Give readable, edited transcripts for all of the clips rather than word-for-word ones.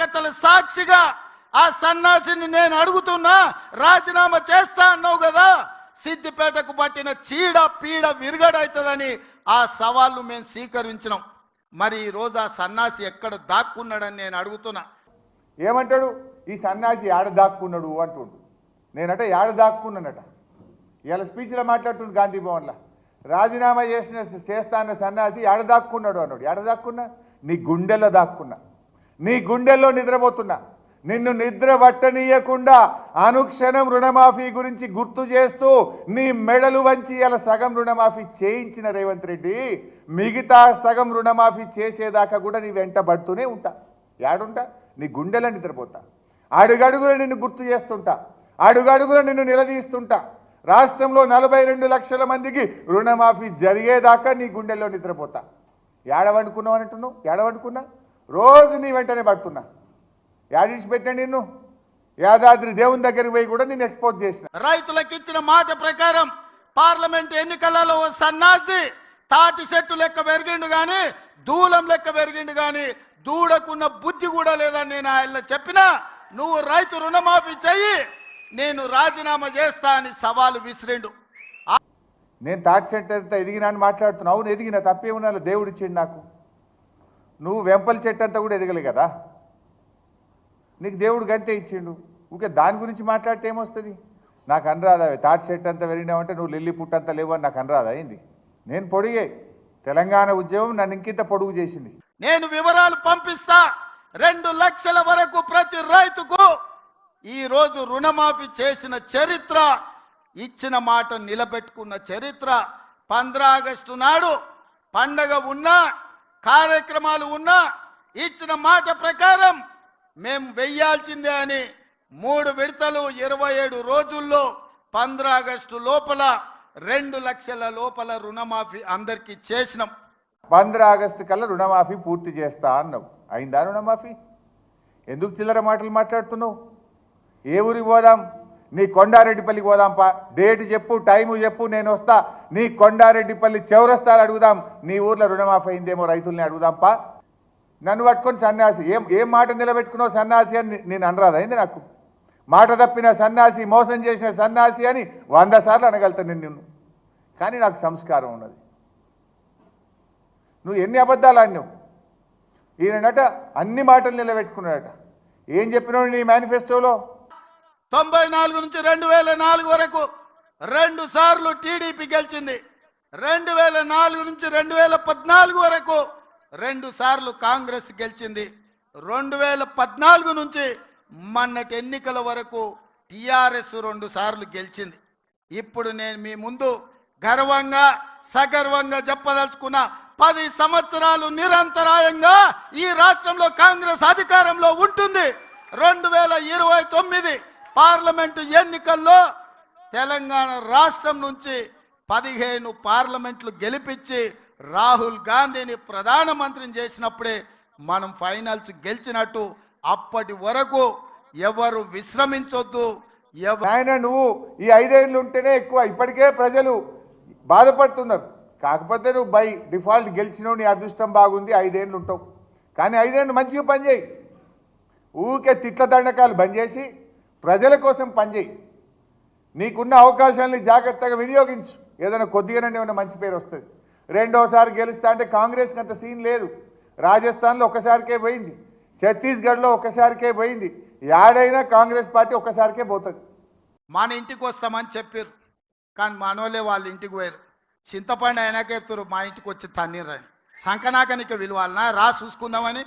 కార్యకర్తల సాక్షిగా ఆ సన్నాసిని నేను అడుగుతున్నా, రాజీనామా చేస్తా అన్నావు కదా, సిద్దిపేటకు పట్టిన చీడ పీడ విరుగడవుతుందని ఆ సవాళ్ళు మేము స్వీకరించినాం. మరి ఈరోజు ఆ సన్నాసి ఎక్కడ దాక్కున్నాడని నేను అడుగుతున్నా. ఏమంటాడు? ఈ సన్నాసి ఏడ దాక్కున్నాడు అంటుండు. నేనట ఏడ దాక్కున్నానట. ఇవాళ స్పీచ్లో మాట్లాడుతుండు గాంధీ భవన్లో. రాజీనామా చేస్తా అన్న సన్నాసి ఏడ దాక్కున్నాడు అన్నాడు. ఏడ దాక్కున్నా? నీ గుండెల్లో దాక్కున్నా, నీ గుండెల్లో నిద్రపోతున్నా. నిన్ను నిద్ర పట్టనీయకుండా అనుక్షణం రుణమాఫీ గురించి గుర్తు చేస్తూ నీ మెడలు వంచి ఇలా సగం రుణమాఫీ చేయించిన రేవంత్ రెడ్డి, మిగతా సగం రుణమాఫీ చేసేదాకా కూడా నీ వెంట పడుతూనే ఉంటా. ఏడుంటా? నీ గుండెలో నిద్రపోతా. అడుగడుగులో నిన్ను గుర్తు చేస్తుంటా, అడుగడుగులో నిన్ను నిలదీస్తుంటా. రాష్ట్రంలో 42 లక్షల మందికి రుణమాఫీ జరిగేదాకా నీ గుండెల్లో నిద్రపోతా. ఏడవండుకున్నావు అంటున్నావు? ఏడవండుకున్నా? రోజు నీ వెంటనే పడుతున్నా. యాడిసి పెట్టండి నిన్ను. యాదాద్రి దేవుని దగ్గరికి పోయి కూడా నేను ఎక్స్పోజ్ చేసిన. రైతులకు ఇచ్చిన మాట ప్రకారం పార్లమెంట్ ఎన్నికలలో ఓ సన్నాసి తాటి చెట్టు లెక్క పెరిగిండు కానీ దూలం లెక్క పెరిగిండు కానీ దూడకున్న బుద్ధి కూడా లేదని నేను ఆయన చెప్పినా, నువ్వు రైతు రుణమాఫీ చెయ్యి, నేను రాజీనామా చేస్తా అని సవాలు విసిరిండు. నేను తాటి చెట్టు అంతా ఎదిగినా అని మాట్లాడుతున్నావు. అవును, ఎదిగిన, తప్పేమున్నా దేవుడు ఇచ్చిండు నాకు. నువ్వు వెంపల చెట్టు అంతా కూడా ఎదగలే కదా, నీకు దేవుడు గంతే ఇచ్చిండు. ఊకే దాని గురించి మాట్లాడితే ఏమొస్తుంది? నాకు అనరాదా? తాటి చెట్టు అంతా పెరిగినావంటే నువ్వు లిల్లీ పుట్టంతా లేవు అని నాకు అనరాదా? అయింది. నేను పొడిగే. తెలంగాణ ఉద్యమం నన్ను ఇంకింత పొడుగు చేసింది. నేను వివరాలు పంపిస్తా. 2 లక్షల వరకు ప్రతి రైతుకు ఈ రోజు రుణమాఫీ చేసిన చరిత్ర, ఇచ్చిన మాట నిలబెట్టుకున్న చరిత్ర. 15 ఆగస్టు నాడు పండగ ఉన్నా, కార్యక్రమాలు ఉన్నా, ఇచ్చిన మాట ప్రకారం మేము వెయ్యాల్సిందే అని 3 విడతలు 27 రోజుల్లో 15 ఆగస్టు లోపల 2 లక్షల లోపల రుణమాఫీ అందరికీ చేసినాం. 15 ఆగస్టు కల్లా రుణమాఫీ పూర్తి చేస్తా అన్నావు. అయిందా రుణమాఫీ? ఎందుకు చిల్లర మాటలు మాట్లాడుతున్నావు? ఏ ఊరికి పోదాం? నీ కొండారెడ్డిపల్లికి పోదాంపా. డేట్ చెప్పు, టైము చెప్పు, నేను వస్తా. నీ కొండారెడ్డిపల్లి చౌరస్తాలు అడుగుదాం. నీ ఊర్లో రుణమాఫీ అయిందేమో రైతుల్ని అడుగుదాంపా. నన్ను పట్టుకొని సన్యాసి, ఏం మాట నిలబెట్టుకున్నావు సన్యాసి అని నేను అనరాదా? అయింది నాకు. మాట తప్పిన సన్యాసి, మోసం చేసిన సన్యాసి అని 100 సార్లు అనగలుగుతాను నిన్ను. కానీ నాకు సంస్కారం ఉన్నది. నువ్వు ఎన్ని అబద్ధాలు ఆడినావు. ఈయనట అన్ని మాటలు నిలబెట్టుకున్నాడట. ఏం చెప్పినావు నీ మేనిఫెస్టోలో? 94 నుంచి 2004 వరకు 2 సార్లు టీడీపీ గెలిచింది. 2004 నుంచి 2014 వరకు 2 సార్లు కాంగ్రెస్ గెలిచింది. 2014 నుంచి మొన్నటి ఎన్నికల వరకు టిఆర్ఎస్ 2 సార్లు గెలిచింది. ఇప్పుడు నేను మీ ముందు గర్వంగా సగర్వంగా చెప్పదలుచుకున్న 10 సంవత్సరాలు నిరంతరాయంగా ఈ రాష్ట్రంలో కాంగ్రెస్ అధికారంలో ఉంటుంది. 2029 పార్లమెంటు ఎన్నికల్లో తెలంగాణ రాష్ట్రం నుంచి 15 పార్లమెంట్లు గెలిపించి రాహుల్ గాంధీని ప్రధానమంత్రిని చేసినప్పుడే మనం ఫైనల్స్ గెలిచినట్టు. అప్పటి వరకు ఎవరు విశ్రమించొద్దు. ఆయన నువ్వు ఈ 5 ఏళ్ళు ఉంటేనే ఎక్కువ. ఇప్పటికే ప్రజలు బాధపడుతున్నారు. కాకపోతే నువ్వు బై డిఫాల్ట్ గెలిచినావు, నీ అదృష్టం బాగుంది, 5 ఏళ్ళు ఉంటావు. కానీ 5 ఏళ్ళు మంచిగా పనిచేయి. ఊరికే తిట్ల దండకాలు బంద్ చేసి ప్రజల కోసం పనిచేయి. నీకున్న అవకాశాలని జాగ్రత్తగా వినియోగించు. ఏదైనా కొద్దిగానే ఏమైనా మంచి పేరు వస్తుంది. రెండోసారి గెలుస్తా అంటే కాంగ్రెస్కి అంత సీన్ లేదు. రాజస్థాన్లో ఒక్కసారికే పోయింది, ఛత్తీస్గఢ్లో ఒక్కసారికే పోయింది. యాడైనా కాంగ్రెస్ పార్టీ ఒక్కసారికే పోతుంది. మన ఇంటికి వస్తామని చెప్పారు, కానీ మనోళ్ళే వాళ్ళ ఇంటికి పోయారు. చింతపండు అయినాక చెప్తారు మా ఇంటికి వచ్చి తన్నీరని. సంకనాకనిక విలువాలనా రా చూసుకుందామని.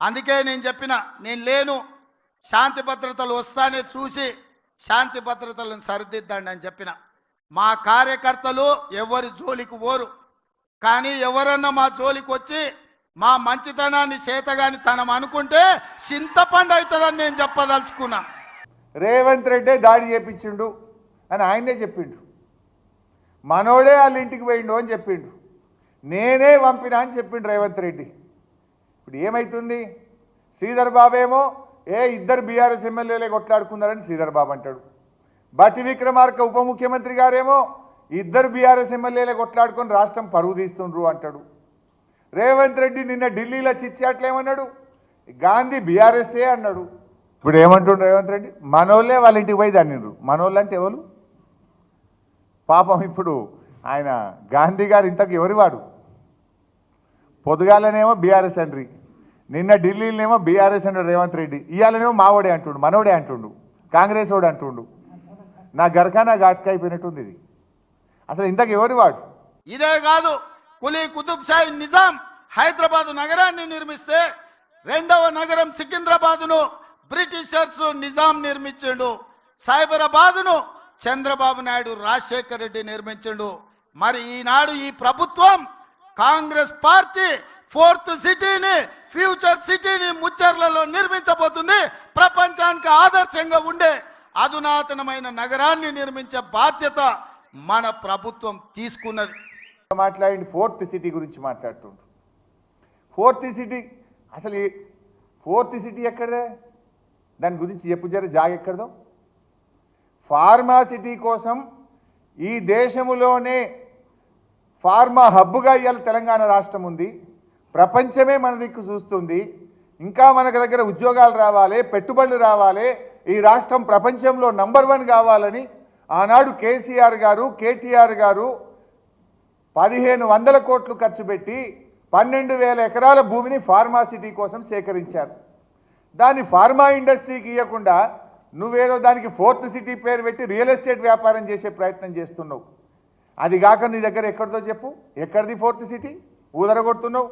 అందుకే నేను చెప్పిన, నేను లేను, శాంతి భద్రతలు వస్తానే చూసి శాంతి భద్రతలను సరిదిద్దండి అని చెప్పిన. మా కార్యకర్తలు ఎవరి జోలికి పోరు, కానీ ఎవరన్నా మా జోలికి వచ్చి మా మంచితనాన్ని చేతగాని తనం అనుకుంటే చింతపండు అవుతుందని నేను చెప్పదలుచుకున్నా. రేవంత్ రెడ్డి దాడి చేపించిండు అని ఆయనే చెప్పిండు. మనోడే వాళ్ళ ఇంటికి పోయిండు అని చెప్పిండు. నేనే పంపినా అని చెప్పిండు రేవంత్ రెడ్డి. ఇప్పుడు ఏమవుతుంది? శ్రీధర్ బాబు ఏమో ఇద్దరు బీఆర్ఎస్ ఎమ్మెల్యేలే కొట్లాడుకున్నారని శ్రీధర్ బాబు అంటాడు. బట్టి విక్రమార్క ఉప ముఖ్యమంత్రి గారేమో ఇద్దరు బీఆర్ఎస్ ఎమ్మెల్యేలే కొట్లాడుకొని రాష్ట్రం పరువు తీస్తుండ్రు అంటాడు. రేవంత్ రెడ్డి నిన్న ఢిల్లీలో చిచ్చాట్లేమన్నాడు, గాంధీ బీఆర్ఎస్ఏ అన్నాడు. ఇప్పుడు ఏమంటుండ్రు రేవంత్ రెడ్డి, మనోళ్ళే వాళ్ళ ఇంటికి పోయి దాన్నిండ్రు. మనోళ్ళు అంటే ఎవరు? పాపం ఇప్పుడు ఆయన గాంధీ గారు ఇంతకు ఎవరి వాడు? పొద్దుగాలనేమో బీఆర్ఎస్ అండ్రి, నిన్న ఢిల్లీలోనేమో బీఆర్ఎస్ అన్నాడు రేవంత్ రెడ్డి, ఇవాళనేమో మావోడే అంటుండు, మనోడే అంటుండు, కాంగ్రెస్ వాడు అంటుండు. నా గరకానా ఘాట్కా అయిపోయినట్టుంది ఇది. అసలు ఇంతకు ఎవరి వాడు? ఇదే కాదు, కులీ కుతుబ్ షాహీ నిజాం హైదరాబాద్ నగరాన్ని నిర్మిస్తే రెండవ నగరం సికింద్రాబాద్ను బ్రిటిషర్స్ నిజాం నిర్మించిండు. సైబరాబాద్ను చంద్రబాబు నాయుడు రాజశేఖర రెడ్డి నిర్మించిండు. మరి ఈనాడు ఈ ప్రభుత్వం కాంగ్రెస్ పార్టీ ఫోర్త్ సిటీని, ఫ్యూచర్ సిటీని ముచ్చర్లలో నిర్మించబోతుంది. ప్రపంచానికి ఆదర్శంగా ఉండే అధునాతనమైన నగరాన్ని నిర్మించే బాధ్యత మన ప్రభుత్వం తీసుకున్నది. మాట్లాడి ఫోర్త్ సిటీ గురించి మాట్లాడుతుండ్రు. ఫోర్త్ సిటీ అసలు ఫోర్త్ సిటీ ఎక్కడదే? దాని గురించి చెప్పు జర, జాగ ఎక్కడదో. ఫార్మా సిటీ కోసం ఈ దేశములోనే ఫార్మా హబ్గా ఇవాళ తెలంగాణ రాష్ట్రం ఉంది. ప్రపంచమే మన దిక్కు చూస్తుంది. ఇంకా మనకు దగ్గర ఉద్యోగాలు రావాలి, పెట్టుబడులు రావాలి, ఈ రాష్ట్రం ప్రపంచంలో నంబర్ 1 కావాలని ఆనాడు కేసీఆర్ గారు, కేటీఆర్ గారు 1500 కోట్లు ఖర్చు పెట్టి 12,000 ఎకరాల భూమిని ఫార్మా సిటీ కోసం సేకరించారు. దాన్ని ఫార్మా ఇండస్ట్రీకి ఇవ్వకుండా నువ్వేదో దానికి ఫోర్త్ సిటీ పేరు పెట్టి రియల్ ఎస్టేట్ వ్యాపారం చేసే ప్రయత్నం చేస్తున్నావు. అది కాక నీ దగ్గర ఎక్కడిదో చెప్పు, ఎక్కడిది ఫోర్త్ సిటీ? ఊదరగొడుతున్నావు.